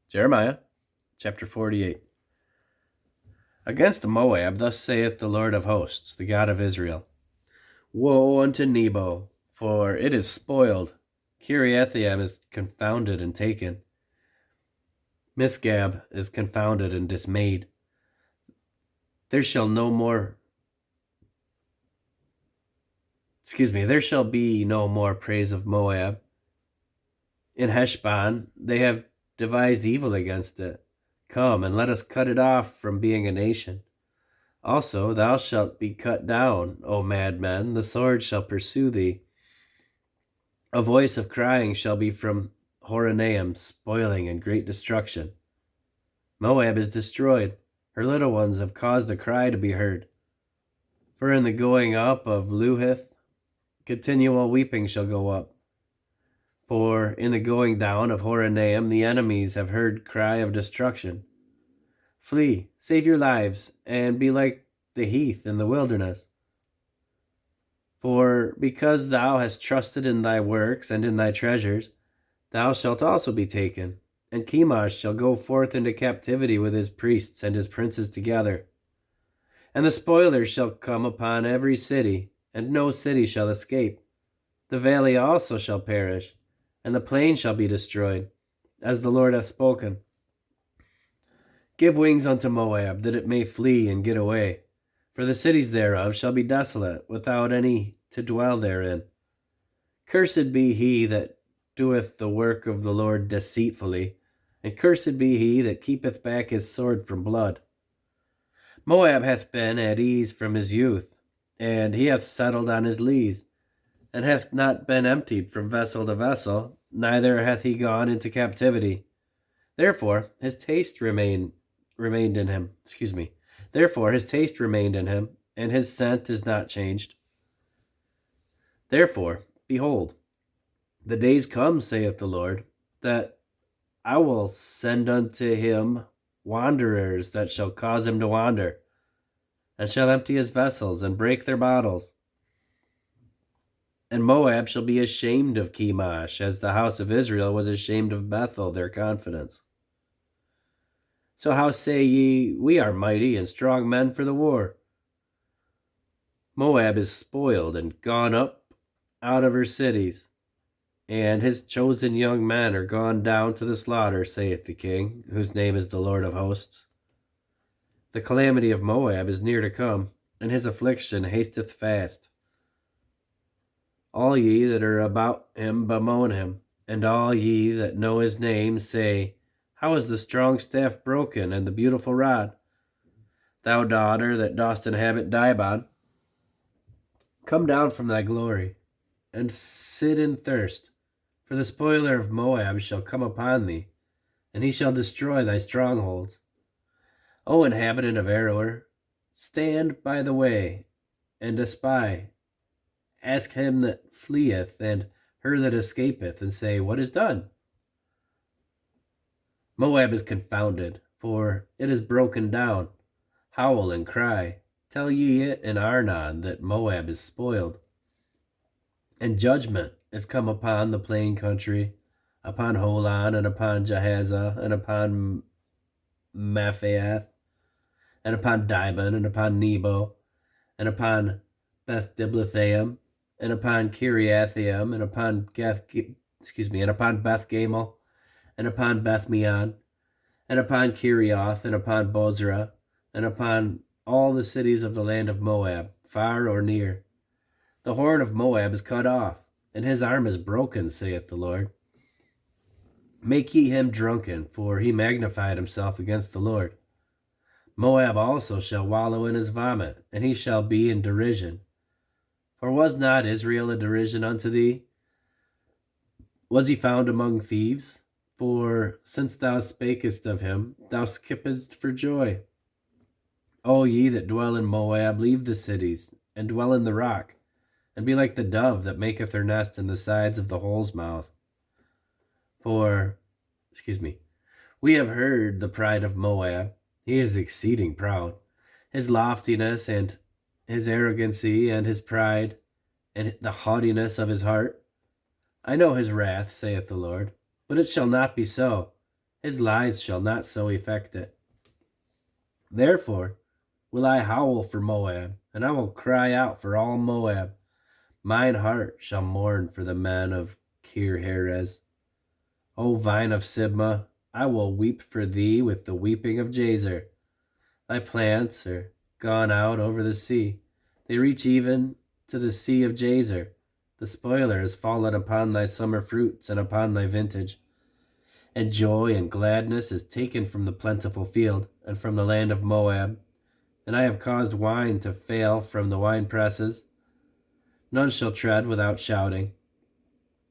Jeremiah chapter 48. Against Moab, thus saith the Lord of hosts, the God of Israel: Woe unto Nebo, for it is spoiled. Kiriathaim is confounded and taken. Misgab is confounded and dismayed. There shall be no more praise of Moab. In Heshbon they have devised evil against it. Come, and let us cut it off from being a nation. Also thou shalt be cut down, O madman, the sword shall pursue thee. A voice of crying shall be from Horonaim, spoiling and great destruction. Moab is destroyed, her little ones have caused a cry to be heard. For in the going up of Luhith, continual weeping shall go up. For in the going down of Horonaim, the enemies have heard cry of destruction. Flee, save your lives, and be like the heath in the wilderness. For because thou hast trusted in thy works and in thy treasures, thou shalt also be taken, and Chemosh shall go forth into captivity with his priests and his princes together. And the spoilers shall come upon every city, and no city shall escape. The valley also shall perish, and the plain shall be destroyed, as the Lord hath spoken. Give wings unto Moab, that it may flee and get away. For the cities thereof shall be desolate, without any to dwell therein. Cursed be he that doeth the work of the Lord deceitfully, and cursed be he that keepeth back his sword from blood. Moab hath been at ease from his youth, and he hath settled on his lees, and hath not been emptied from vessel to vessel, neither hath he gone into captivity. Therefore his taste remained in him. Therefore his taste remained in him, and his scent is not changed. Therefore, behold, the days come, saith the Lord, that I will send unto him wanderers that shall cause him to wander, and shall empty his vessels and break their bottles. And Moab shall be ashamed of Chemosh, as the house of Israel was ashamed of Bethel, their confidence. So how say ye, we are mighty and strong men for the war? Moab is spoiled and gone up out of her cities, and his chosen young men are gone down to the slaughter, saith the King, whose name is the Lord of hosts. The calamity of Moab is near to come, and his affliction hasteth fast. All ye that are about him bemoan him, and all ye that know his name say, How is the strong staff broken, and the beautiful rod? Thou daughter that dost inhabit Dibon, come down from thy glory, and sit in thirst, for the spoiler of Moab shall come upon thee, and he shall destroy thy strongholds. O inhabitant of Aroer, stand by the way, and espy. Ask him that fleeth, and her that escapeth, and say, What is done? Moab is confounded, for it is broken down. Howl and cry. Tell ye it in Arnon that Moab is spoiled. And judgment is come upon the plain country, upon Holon, and upon Jahaziah, and upon Maphaath, and upon Dibon, and upon Nebo, and upon Beth-diblathaim, and upon Kiriathaim, and upon and upon Beth Gamel, and upon Beth-meon, and upon Kerioth, and upon Bozrah, and upon all the cities of the land of Moab, far or near. The horn of Moab is cut off, and his arm is broken, saith the Lord. Make ye him drunken, for he magnified himself against the Lord. Moab also shall wallow in his vomit, and he shall be in derision. For was not Israel a derision unto thee? Was he found among thieves? For since thou spakest of him, thou skippest for joy. O ye that dwell in Moab, leave the cities, and dwell in the rock, and be like the dove that maketh her nest in the sides of the hole's mouth. We have heard the pride of Moab. He is exceeding proud. His loftiness and his arrogancy and his pride and the haughtiness of his heart. I know his wrath, saith the Lord, but it shall not be so. his lies shall not so effect it. Therefore will I howl for Moab, and I will cry out for all Moab. Mine heart shall mourn for the men of Kir-Heres. O vine of Sibmah, I will weep for thee with the weeping of Jazer. Thy plants are gone out over the sea. They reach even to the sea of Jazer. The spoiler has fallen upon thy summer fruits and upon thy vintage. And joy and gladness is taken from the plentiful field and from the land of Moab. And I have caused wine to fail from the wine presses. None shall tread without shouting.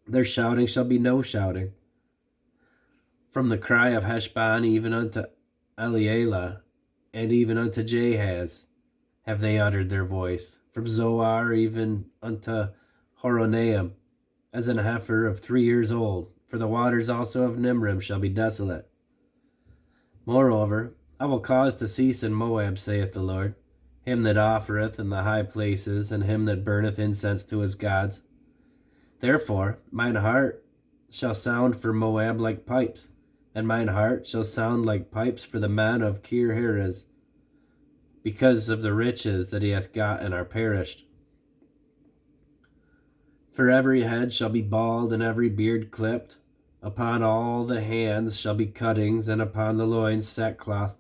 Their shouting shall be no shouting. From the cry of Heshbon even unto Eliela, and even unto Jahaz have they uttered their voice. From Zoar even unto Horonaim, as an heifer of 3 years old. For the waters also of Nimrim shall be desolate. Moreover, I will cause to cease in Moab, saith the Lord, him that offereth in the high places, and him that burneth incense to his gods. Therefore mine heart shall sound for Moab like pipes, and mine heart shall sound like pipes for the men of Kir-Heres, because of the riches that he hath gotten are perished. For every head shall be bald, and every beard clipped. Upon all the hands shall be cuttings, and upon the loins sackcloth.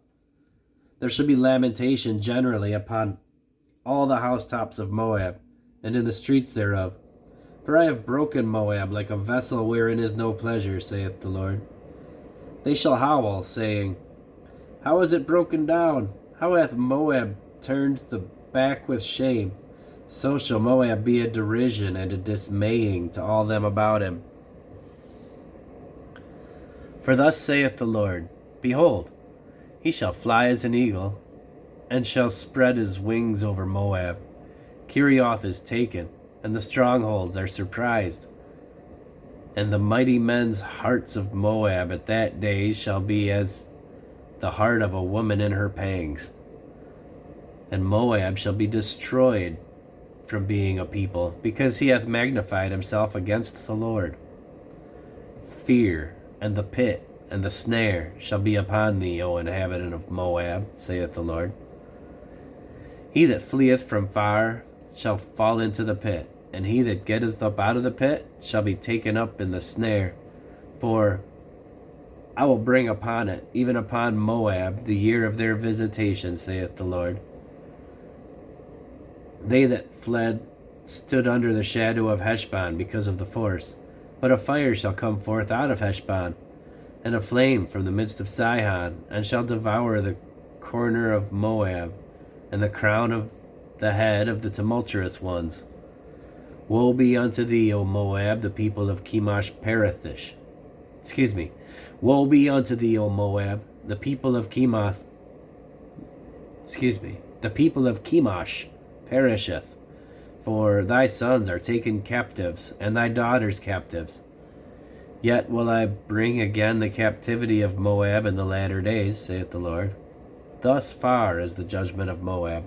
There shall be lamentation generally upon all the housetops of Moab, and in the streets thereof. For I have broken Moab like a vessel wherein is no pleasure, saith the Lord. They shall howl, saying, How is it broken down? How hath Moab turned the back with shame? So shall Moab be a derision and a dismaying to all them about him. For thus saith the Lord, Behold, he shall fly as an eagle, and shall spread his wings over Moab. Kerioth is taken, and the strongholds are surprised. And the mighty men's hearts of Moab at that day shall be as the heart of a woman in her pangs. And Moab shall be destroyed from being a people, because he hath magnified himself against the Lord. Fear and the pit and the snare shall be upon thee, O inhabitant of Moab, saith the Lord. He that fleeth from far shall fall into the pit, and he that getteth up out of the pit shall be taken up in the snare. For I will bring upon it, even upon Moab, the year of their visitation, saith the Lord. They that fled stood under the shadow of Heshbon because of the force. But a fire shall come forth out of Heshbon, and a flame from the midst of Sihon, and shall devour the corner of Moab, and the crown of the head of the tumultuous ones. Woe be unto thee, O Moab, the people of Chemosh perisheth. Woe be unto thee, O Moab, the people of Chemosh. The people of Chemosh perisheth. For thy sons are taken captives, and thy daughters captives. Yet will I bring again the captivity of Moab in the latter days, saith the Lord. Thus far is the judgment of Moab.